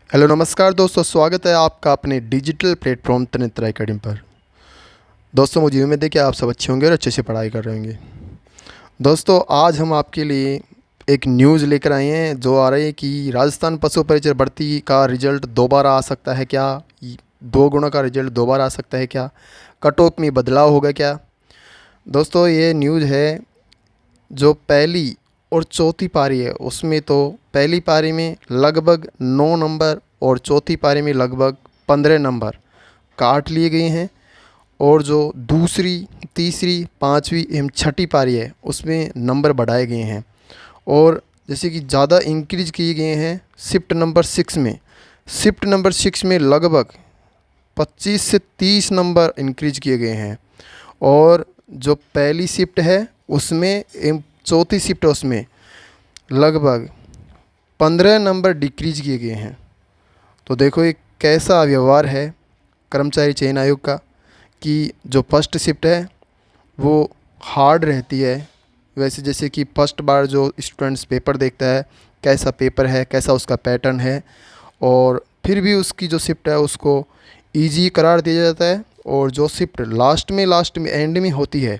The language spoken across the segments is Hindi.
हेलो नमस्कार दोस्तों, स्वागत है आपका अपने डिजिटल प्लेटफॉर्म तनित्रा एकेडमी पर। दोस्तों मुझे उम्मीद है कि आप सब अच्छे होंगे और अच्छे से पढ़ाई कर रहे होंगे। दोस्तों आज हम आपके लिए एक न्यूज़ लेकर आए हैं जो आ रही है कि राजस्थान पशु परिचय भर्ती का रिजल्ट दोबारा आ सकता है क्या। 2 गुणों का रिजल्ट दोबारा आ सकता है क्या। कट ऑफ में बदलाव होगा क्या। दोस्तों ये न्यूज़ है जो पहली और चौथी पारी है उसमें तो पहली पारी में लगभग 9 नंबर और चौथी पारी में लगभग 15 नंबर काट लिए गए हैं। और जो दूसरी, तीसरी, पांचवी एवं छठी पारी है उसमें नंबर बढ़ाए गए हैं। और जैसे कि ज़्यादा इंक्रीज किए गए हैं शिफ्ट नंबर 6 में लगभग 25 से 30 नंबर इंक्रीज किए गए हैं। और जो पहली शिफ्ट है उसमें एवं चौथी शिफ्ट है उसमें लगभग 15 नंबर डिक्रीज किए गए हैं। तो देखो ये कैसा व्यवहार है कर्मचारी चयन आयोग का कि जो फर्स्ट शिफ्ट है वो हार्ड रहती है। वैसे जैसे कि फर्स्ट बार जो स्टूडेंट्स पेपर देखता है कैसा पेपर है, कैसा उसका पैटर्न है, और फिर भी उसकी जो शिफ्ट है उसको इजी करार दिया जाता है। और जो शिफ्ट लास्ट में एंड में होती है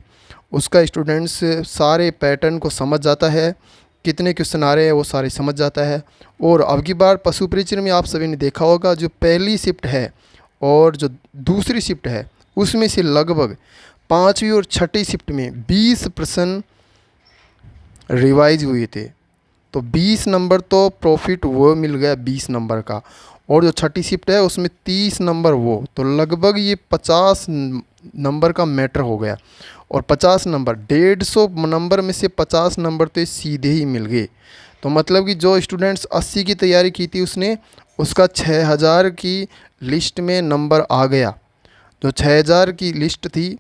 उसका स्टूडेंट्स सारे पैटर्न को समझ जाता है, कितने क्वेश्चन आ रहे हैं वो सारे समझ जाता है। और अब की बार पशु परिचय में आप सभी ने देखा होगा जो पहली शिफ्ट है और जो दूसरी शिफ्ट है उसमें से लगभग पाँचवीं और छठी शिफ्ट में 20 प्रश्न रिवाइज हुए थे। तो 20 नंबर तो प्रॉफिट वो मिल गया 20 नंबर का। और जो छठी शिफ्ट है उसमें 30 नंबर वो, तो लगभग ये 50 नंबर का मैटर हो गया। और 50 नंबर 150 नंबर में से 50 नंबर तो सीधे ही मिल गए। तो मतलब कि जो स्टूडेंट्स 80 की तैयारी की थी उसने उसका 6000 की लिस्ट में नंबर आ गया। जो 6000 की लिस्ट थी,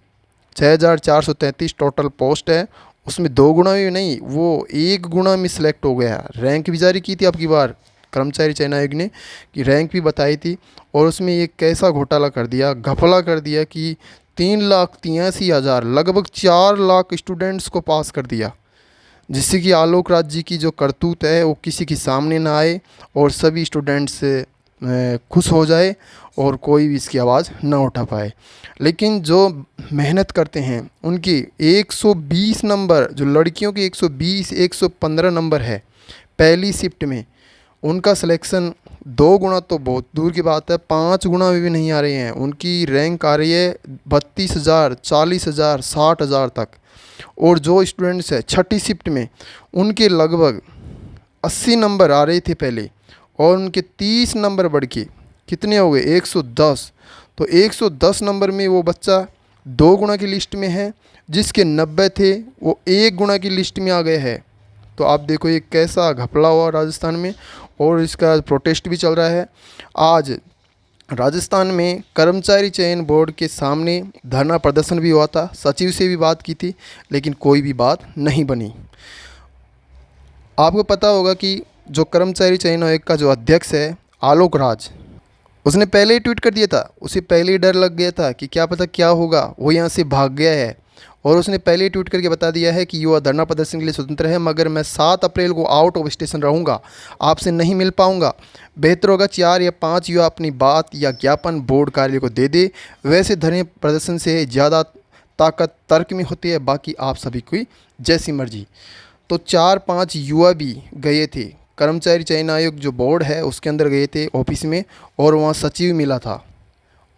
6433 टोटल पोस्ट है, उसमें 2 गुना भी नहीं वो 1 गुना में सिलेक्ट हो गया। रैंक भी जारी की थी आपकी बार कर्मचारी चयन आयोग ने कि रैंक भी बताई थी। और उसमें एक कैसा घोटाला कर दिया, घपला कर दिया कि 3,83,000 लगभग 4 लाख स्टूडेंट्स को पास कर दिया। जिससे कि आलोक राज जी की जो करतूत है वो किसी के सामने ना आए और सभी स्टूडेंट्स खुश हो जाए और कोई भी इसकी आवाज़ ना उठा पाए। लेकिन जो मेहनत करते हैं उनकी 120 नंबर, जो लड़कियों की 120 115 नंबर है पहली शिफ्ट में, उनका सिलेक्शन 2 गुना तो बहुत दूर की बात है, 5 गुना में भी नहीं आ रहे हैं। उनकी रैंक आ रही है 32,000, 40,000, 60,000 तक। और जो स्टूडेंट्स है छठी शिफ्ट में उनके लगभग 80 नंबर आ रहे थे पहले, और उनके 30 नंबर बढ़ के कितने हो गए 110। तो 110 नंबर में वो बच्चा 2 गुना की लिस्ट में है, जिसके 90 थे वो 1 गुना की लिस्ट में आ गए हैं। तो आप देखो ये कैसा घपला हुआ राजस्थान में। और इसका प्रोटेस्ट भी चल रहा है। आज राजस्थान में कर्मचारी चयन बोर्ड के सामने धरना प्रदर्शन भी हुआ था, सचिव से भी बात की थी लेकिन कोई भी बात नहीं बनी। आपको पता होगा कि जो कर्मचारी चयन आयोग का जो अध्यक्ष है आलोक राज, उसने पहले ही ट्वीट कर दिया था। उसे पहले ही डर लग गया था कि क्या पता क्या होगा, वो यहाँ से भाग गया है। और उसने पहले ही ट्वीट करके बता दिया है कि युवा धरना प्रदर्शन के लिए स्वतंत्र है, मगर मैं 7 अप्रैल को आउट ऑफ स्टेशन रहूँगा, आपसे नहीं मिल पाऊँगा। बेहतर होगा 4 या 5 युवा अपनी बात या ज्ञापन बोर्ड कार्यालय को दे दे। वैसे धरने प्रदर्शन से ज़्यादा ताकत तर्क में होती है, बाकी आप सभी की जैसी मर्जी। तो 4-5 युवा भी गए थे, कर्मचारी चयन आयोग जो बोर्ड है उसके अंदर गए थे ऑफिस में, और वहाँ सचिव मिला था।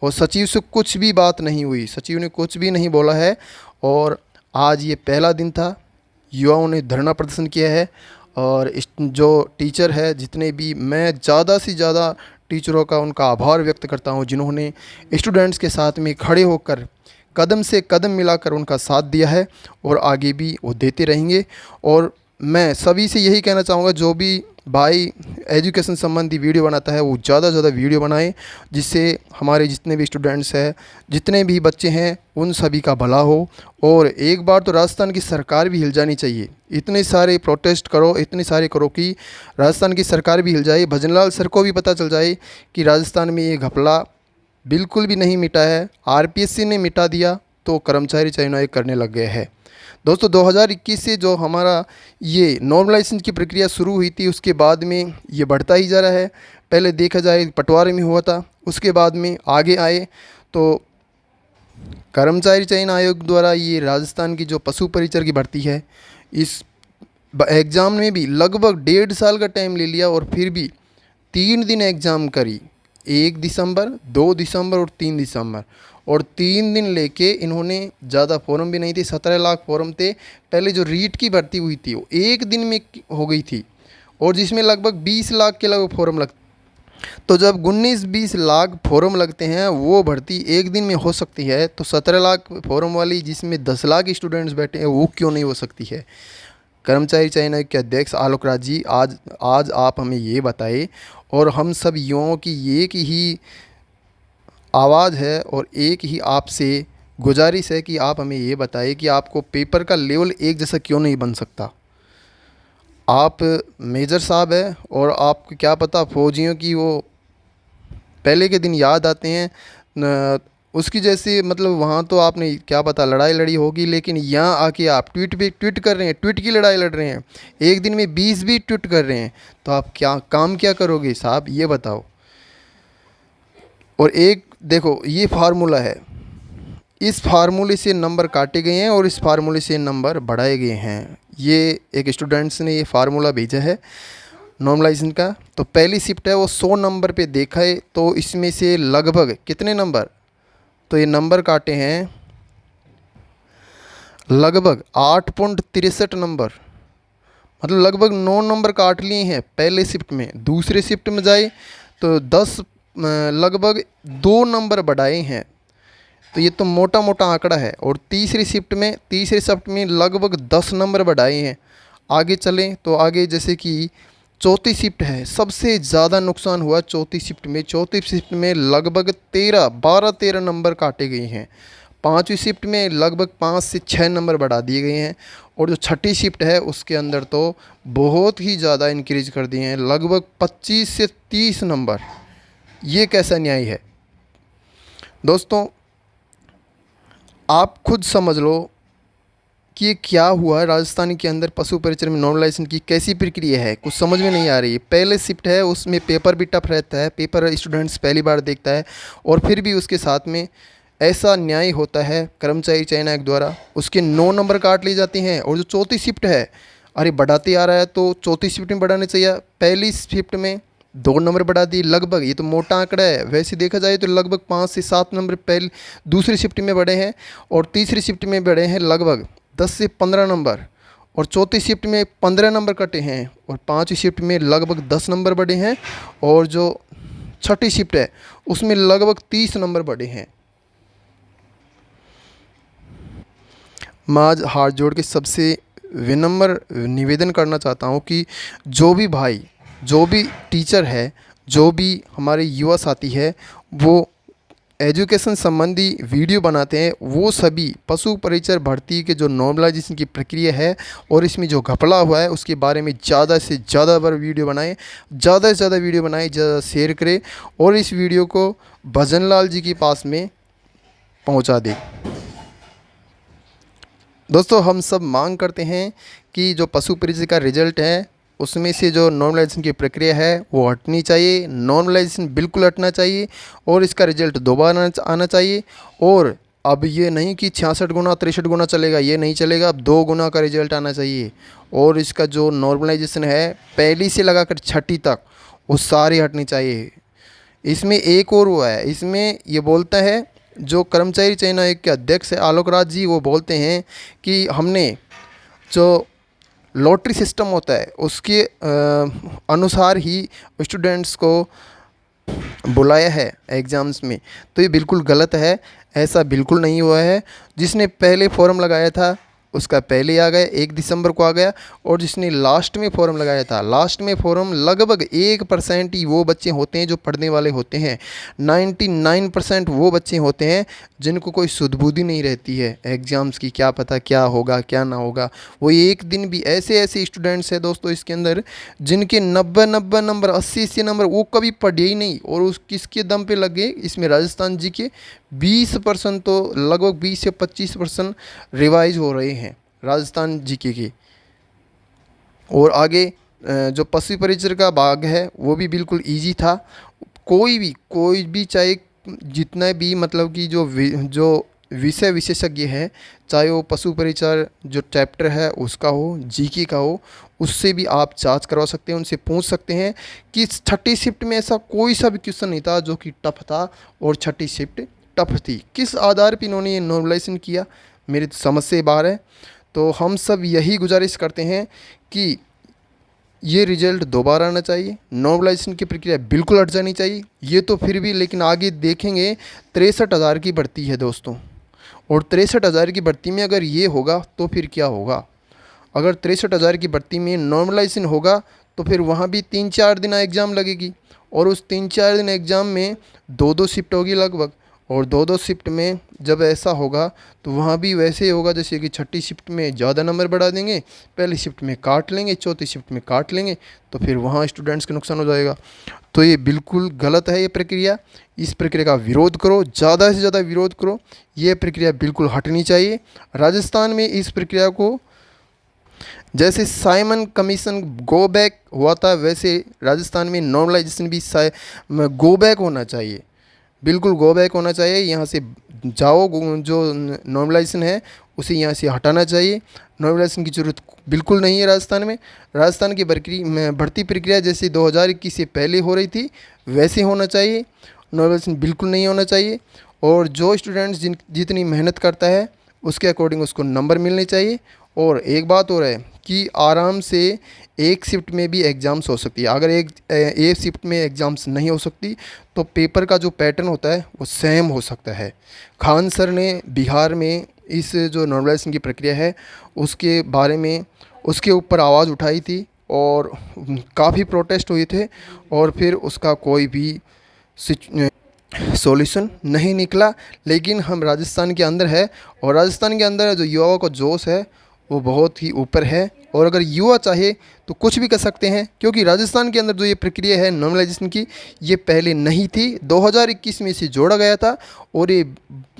और सचिव से कुछ भी बात नहीं हुई, सचिव ने कुछ भी नहीं बोला है। और आज ये पहला दिन था, युवाओं ने धरना प्रदर्शन किया है। और जो टीचर है जितने भी, मैं ज़्यादा से ज़्यादा टीचरों का उनका आभार व्यक्त करता हूँ जिन्होंने स्टूडेंट्स के साथ में खड़े होकर कदम से कदम मिलाकर उनका साथ दिया है और आगे भी वो देते रहेंगे। और मैं सभी से यही कहना चाहूँगा जो भी भाई एजुकेशन संबंधी वीडियो बनाता है वो ज़्यादा से ज़्यादा वीडियो बनाए, जिससे हमारे जितने भी स्टूडेंट्स हैं, जितने भी बच्चे हैं, उन सभी का भला हो। और एक बार तो राजस्थान की सरकार भी हिल जानी चाहिए। इतने सारे प्रोटेस्ट करो, इतने सारे करो कि राजस्थान की सरकार भी हिल जाए, भजनलाल सर को भी पता चल जाए कि राजस्थान में ये घपला बिल्कुल भी नहीं मिटा है, आरपीएससी ने मिटा दिया तो कर्मचारी चयन आयोग करने लग गए हैं। दोस्तों 2021 से जो हमारा ये नॉर्मलाइजेशन की प्रक्रिया शुरू हुई थी, उसके बाद में ये बढ़ता ही जा रहा है। पहले देखा जाए पटवारी में हुआ था, उसके बाद में आगे आए तो कर्मचारी चयन आयोग द्वारा ये राजस्थान की जो पशु परिचर की भर्ती है, इस एग्ज़ाम में भी लगभग 1.5 साल का टाइम ले लिया और फिर भी 3 दिन एग्ज़ाम करी, 1 दिसंबर, 2 दिसंबर और 3 दिसंबर, और 3 दिन लेके इन्होंने, ज़्यादा फॉर्म भी नहीं थे, 17 लाख फॉर्म थे। पहले जो रीट की भर्ती हुई थी वो 1 दिन में हो गई थी, और जिसमें लगभग 20 लाख के लगभग फॉर्म लगते। तो जब 19-20 लाख फॉर्म लगते हैं, वो भर्ती 1 दिन में हो सकती है, तो 17 लाख फॉर्म वाली जिसमें 10 लाख स्टूडेंट्स बैठे हैं, वो क्यों नहीं हो सकती है। कर्मचारी चयन आयोग के अध्यक्ष आलोक राज जी, आज आप हमें ये बताइए, और हम सब युवाओं की एक ही आवाज़ है और एक ही आपसे गुजारिश है कि आप हमें ये बताइए कि आपको पेपर का लेवल एक जैसा क्यों नहीं बन सकता। आप मेजर साहब है, और आपको क्या पता फौजियों की वो पहले के दिन याद आते हैं, उसकी जैसी, मतलब वहाँ तो आपने क्या पता लड़ाई लड़ी होगी, लेकिन यहाँ आके आप ट्वीट पे ट्वीट कर रहे हैं, ट्वीट की लड़ाई लड़ रहे हैं, एक दिन में 20 ट्वीट कर रहे हैं, तो आप क्या काम क्या करोगे साहब, ये बताओ। और एक देखो, ये फार्मूला है, इस फार्मूले से नंबर काटे गए हैं और इस फार्मूले से नंबर बढ़ाए गए हैं। ये एक स्टूडेंट्स ने ये फार्मूला भेजा है नॉर्मलाइजेशन का। तो पहली शिफ्ट है वो 100 नंबर पे देखा है, तो इसमें से लगभग कितने नंबर, तो ये नंबर काटे हैं लगभग 8.63 नंबर, मतलब लगभग 9 नंबर काट लिए हैं पहले शिफ्ट में। दूसरे शिफ्ट में जाए तो 10, लगभग 2 नंबर बढ़ाए हैं, तो ये तो मोटा मोटा आंकड़ा है। और तीसरी शिफ्ट में लगभग 10 नंबर बढ़ाए हैं। आगे चलें तो आगे जैसे कि चौथी शिफ्ट है, सबसे ज़्यादा नुकसान हुआ चौथी शिफ्ट में। चौथी शिफ्ट में लगभग 12-13 नंबर काटे गए हैं। पाँचवीं शिफ्ट में लगभग 5 से 6 नंबर बढ़ा दिए गए हैं। और जो छठी शिफ्ट है उसके अंदर तो बहुत ही ज़्यादा इंक्रीज कर दिए हैं, लगभग 25 से 30 नंबर। ये कैसा न्याय है दोस्तों, आप खुद समझ लो कि ये क्या हुआ है राजस्थान के अंदर। पशु परिचर में नॉर्मलाइजेशन की कैसी प्रक्रिया है, कुछ समझ में नहीं आ रही है। पहले शिफ्ट है उसमें पेपर भी टफ रहता है, पेपर स्टूडेंट्स पहली बार देखता है, और फिर भी उसके साथ में ऐसा न्याय होता है कर्मचारी चयन आयोग द्वारा, उसके 9 नंबर काट लिए जाते हैं। और जो चौथी शिफ्ट है, अरे बढ़ाते आ रहा है तो चौथी शिफ्ट में बढ़ाने चाहिए। पहली शिफ्ट में 2 नंबर बढ़ा दिए, लगभग, ये तो मोटा आंकड़ा है, वैसे देखा जाए तो लगभग 5 से 7 नंबर पहले दूसरी शिफ्ट में बढ़े हैं, और तीसरी शिफ्ट में बढ़े हैं लगभग 10 से 15 नंबर, और चौथी शिफ्ट में 15 नंबर कटे हैं, और पाँचवीं शिफ्ट में लगभग 10 नंबर बढ़े हैं, और जो छठी शिफ्ट है उसमें लगभग 30 नंबर बढ़े हैं। मैं आज हाथ जोड़ के सबसे विनम्र निवेदन करना चाहता हूँ कि जो भी भाई, जो भी टीचर है, जो भी हमारे युवा साथी है, वो एजुकेशन संबंधी वीडियो बनाते हैं, वो सभी पशु परिचर भर्ती के जो नॉर्मलाइजेशन की प्रक्रिया है और इसमें जो घपला हुआ है उसके बारे में ज़्यादा से ज़्यादा बार वीडियो बनाएं, ज़्यादा से ज़्यादा वीडियो बनाएं, ज़्यादा शेयर करें, और इस वीडियो को भजन लाल जी के पास में पहुंचा दें। दोस्तों हम सब मांग करते हैं कि जो पशु परिचय का रिजल्ट है उसमें से जो नॉर्मलाइजेशन की प्रक्रिया है वो हटनी चाहिए, नॉर्मलाइजेशन बिल्कुल हटना चाहिए, और इसका रिजल्ट दोबारा आना चाहिए। और अब ये नहीं कि 66 गुना 63 गुना चलेगा, ये नहीं चलेगा, अब 2 गुना का रिजल्ट आना चाहिए। और इसका जो नॉर्मलाइजेशन है पहली से लगाकर छठी तक, वो सारी हटनी चाहिए। इसमें एक और हुआ है, इसमें ये बोलता है जो कर्मचारी चयन आयोग के अध्यक्ष है आलोक राज जी, वो बोलते हैं कि हमने जो लॉटरी सिस्टम होता है उसके अनुसार ही स्टूडेंट्स को बुलाया है एग्ज़ाम्स में, तो ये बिल्कुल गलत है, ऐसा बिल्कुल नहीं हुआ है। जिसने पहले फॉर्म लगाया था उसका पहले आ गया, 1 दिसंबर को आ गया। और जिसने लास्ट में फॉर्म लगाया था, लास्ट में फॉर्म लगभग 1% ही वो बच्चे होते हैं जो पढ़ने वाले होते हैं। 99% वो बच्चे होते हैं जिनको कोई सुध बुद्धि नहीं रहती है एग्ज़ाम्स की, क्या पता क्या होगा क्या ना होगा। वो एक दिन भी ऐसे ऐसे स्टूडेंट्स हैं दोस्तों इसके अंदर जिनके 90 नंबर, 80 नंबर वो कभी पढ़े ही नहीं, और उस किसके दम पे लगे इसमें राजस्थान जी के 20% तो लगभग 20 से 25% रिवाइज हो रहे हैं राजस्थान जीके के। और आगे जो पशु परिचर का भाग है वो भी बिल्कुल इजी था। कोई भी चाहे जितना भी मतलब कि जो विषय विशेषज्ञ है, चाहे वो पशु परिचर जो चैप्टर है उसका हो, जीके का हो, उससे भी आप जांच करवा सकते हैं, उनसे पूछ सकते हैं कि छठी शिफ्ट में ऐसा कोई सा भी क्वेश्चन नहीं था जो कि टफ था और छठी शिफ्ट टफ थी। किस आधार पर इन्होंने ये नॉर्मलाइजेशन किया, मेरी तो समझ से बाहर है। तो हम सब यही गुजारिश करते हैं कि ये रिजल्ट दोबारा आना चाहिए, नॉर्मलाइजेशन की प्रक्रिया बिल्कुल हट जानी चाहिए। ये तो फिर भी, लेकिन आगे देखेंगे 63,000 की भर्ती है दोस्तों, और 63,000 की भर्ती में अगर ये होगा तो फिर क्या होगा। अगर 63,000 की भर्ती में नॉर्मलाइजेशन होगा तो फिर वहाँ भी 3-4 दिन एग्ज़ाम लगेगी, और उस 3-4 दिन एग्ज़ाम में 2-2 शिफ्ट होगी लगभग। और 2-2 शिफ्ट में जब ऐसा होगा तो वहाँ भी वैसे ही होगा जैसे कि छठी शिफ्ट में ज़्यादा नंबर बढ़ा देंगे, पहली शिफ्ट में काट लेंगे, चौथी शिफ्ट में काट लेंगे, तो फिर वहाँ स्टूडेंट्स का नुकसान हो जाएगा। तो ये बिल्कुल गलत है ये प्रक्रिया। इस प्रक्रिया का विरोध करो, ज़्यादा से ज़्यादा विरोध करो। ये प्रक्रिया बिल्कुल हटनी चाहिए। राजस्थान में इस प्रक्रिया को जैसे साइमन कमीशन गो बैक हुआ था, वैसे राजस्थान में नॉर्मलाइजेशन भी गो बैक होना चाहिए, बिल्कुल गो बैक होना चाहिए। यहाँ से जाओ, जो नॉर्मलाइजेशन है उसे यहाँ से हटाना चाहिए। नॉर्मलाइजेशन की ज़रूरत बिल्कुल नहीं है राजस्थान में। राजस्थान की भर्ती प्रक्रिया जैसे 2021 से पहले हो रही थी वैसे होना चाहिए, नॉर्मलाइजेशन बिल्कुल नहीं होना चाहिए। और जो स्टूडेंट्स जितनी मेहनत करता है उसके अकॉर्डिंग उसको नंबर मिलने चाहिए। और एक बात और है कि आराम से एक शिफ्ट में भी एग्ज़ाम्स हो सकती है। अगर एक शिफ्ट में एग्ज़ाम्स नहीं हो सकती तो पेपर का जो पैटर्न होता है वो सेम हो सकता है। खान सर ने बिहार में इस जो नॉर्मलाइजेशन की प्रक्रिया है उसके बारे में, उसके ऊपर आवाज़ उठाई थी और काफ़ी प्रोटेस्ट हुए थे, और फिर उसका कोई भी सॉल्यूशन नहीं निकला। लेकिन हम राजस्थान के अंदर है, और राजस्थान के अंदर जो युवाओं का जोश है वो बहुत ही ऊपर है, और अगर युवा चाहे तो कुछ भी कर सकते हैं। क्योंकि राजस्थान के अंदर जो ये प्रक्रिया है नॉर्मलाइजेशन की, ये पहले नहीं थी, 2021 में इसे जोड़ा गया था, और ये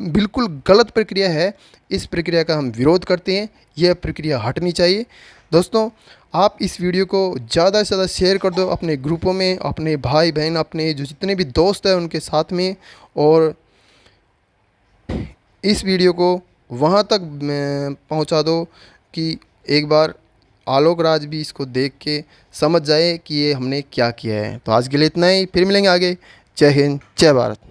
बिल्कुल गलत प्रक्रिया है। इस प्रक्रिया का हम विरोध करते हैं, यह प्रक्रिया हटनी चाहिए। दोस्तों, आप इस वीडियो को ज़्यादा से ज़्यादा शेयर कर दो अपने ग्रुपों में, अपने भाई बहन, अपने जो जितने भी दोस्त हैं उनके साथ में, और इस वीडियो को वहाँ तक पहुँचा दो कि एक बार आलोक राज भी इसको देख के समझ जाए कि ये हमने क्या किया है। तो आज के लिए इतना ही, फिर मिलेंगे आगे। जय हिंद, जय भारत।